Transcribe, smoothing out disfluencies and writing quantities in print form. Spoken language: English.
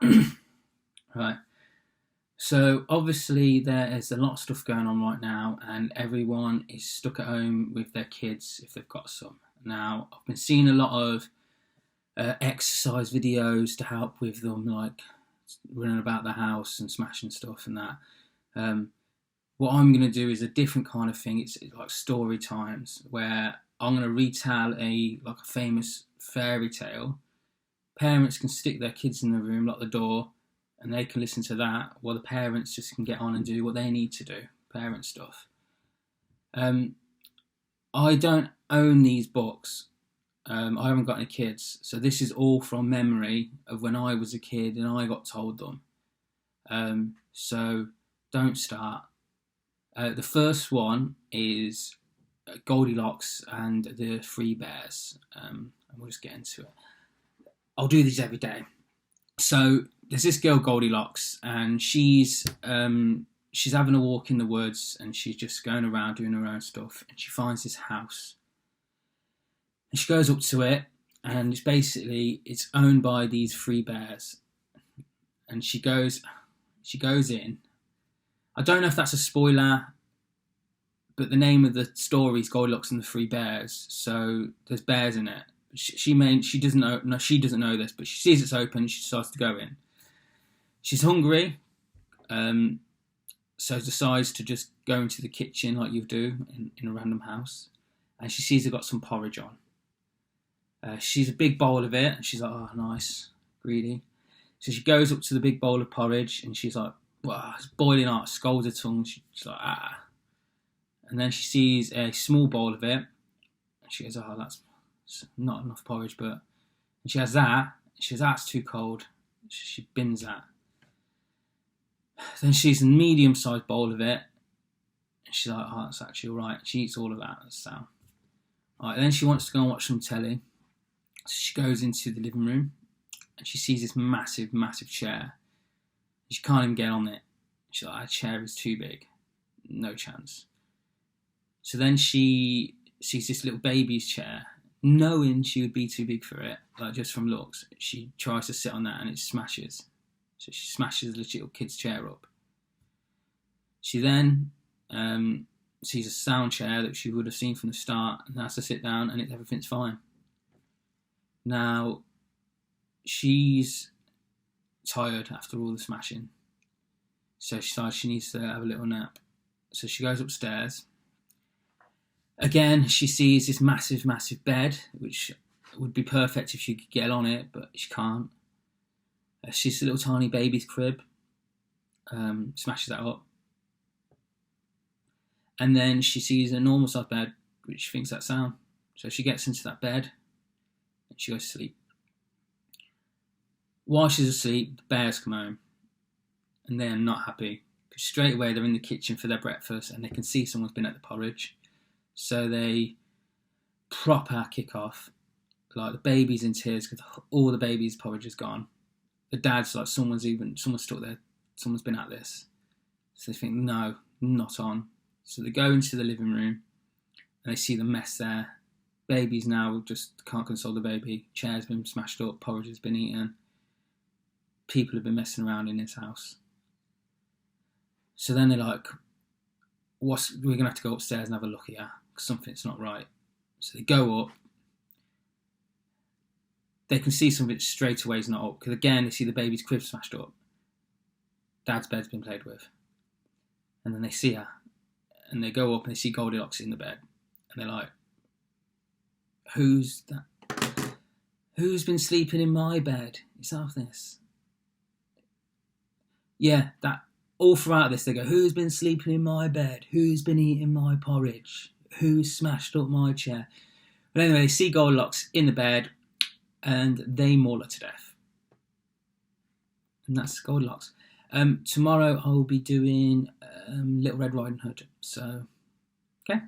Right. So obviously there is a lot of stuff going on right now, and everyone is stuck at home with their kids if they've got some. Now I've been seeing a lot of exercise videos to help with them, like running about the house and smashing stuff and that. Um, what I'm going to do is a different kind of thing. It's like story times where I'm going to retell a famous fairy tale. Parents can stick their kids in the room, lock the door, and they can listen to that, while the parents just can get on and do what they need to do, parent stuff. Um, I don't own these books. I haven't got any kids, so this is all from memory of when I was a kid and I got told them. So don't start. The first one is Goldilocks and the Three Bears, and we'll just get into it. I'll do these every day. So there's this girl Goldilocks, and she's having a walk in the woods, and she's just going around doing her own stuff, and she finds this house, and she goes up to it, and it's owned by these three bears, and she goes in. I don't know if that's a spoiler, but the name of the story is Goldilocks and the Three Bears, so there's bears in it. She doesn't know. No, she doesn't know this, but she sees it's open. She decides to go in. She's hungry, so decides to just go into the kitchen like you do in a random house, and she sees they've got some porridge on. She sees a big bowl of it, and she's like, "Oh, nice, greedy." So she goes up to the big bowl of porridge, and she's like, "Wow, it's boiling hot." Scolds her tongue. She's like, "Ah," and then she sees a small bowl of it, and she goes, "Oh, that's not enough porridge," and she has that. She goes, "That's too cold." She bins that. Then she sees a medium-sized bowl of it, and she's like, "Oh, that's actually all right." She eats all of that. That's sound. All right, then she wants to go and watch some telly. So she goes into the living room, and she sees this massive, massive chair. She can't even get on it. She's like, "That chair is too big. No chance." So then she sees this little baby's chair. Knowing she would be too big for it, like just from looks, she tries to sit on that and it smashes. So she smashes the little kid's chair up. She then sees a sound chair that she would have seen from the start and has to sit down, and everything's fine. Now, she's tired after all the smashing, so she decides she needs to have a little nap. So she goes upstairs. Again, she sees this massive, massive bed, which would be perfect if she could get on it, but she can't. She sees a little tiny baby's crib, smashes that up. And then she sees a normal sized bed, which she thinks that's sound. So she gets into that bed, and she goes to sleep. While she's asleep, the bears come home, and they are not happy, because straight away they're in the kitchen for their breakfast, and they can see someone's been at the porridge. So they proper kick off. Like, the baby's in tears because all the baby's porridge is gone. The dad's like, someone's stuck there, someone's been at this. So they think, no, not on. So they go into the living room and they see the mess there. Baby's now just can't console the baby. Chair's been smashed up, porridge has been eaten. People have been messing around in this house. So then they're like, we're going to have to go upstairs and have a look at her, because something's not right. So they go up. They can see something straight away is not up, because again, they see the baby's crib smashed up. Dad's bed's been played with. And then they see her. And they go up and they see Goldilocks in the bed. And they're like, "Who's that? Who's been sleeping in my bed? It's half this." Yeah, that. All throughout this, they go, "Who's been sleeping in my bed? Who's been eating my porridge? Who's smashed up my chair?" But anyway, they see Goldilocks in the bed, and they maul her to death. And that's Goldilocks. Tomorrow I'll be doing Little Red Riding Hood. So, okay.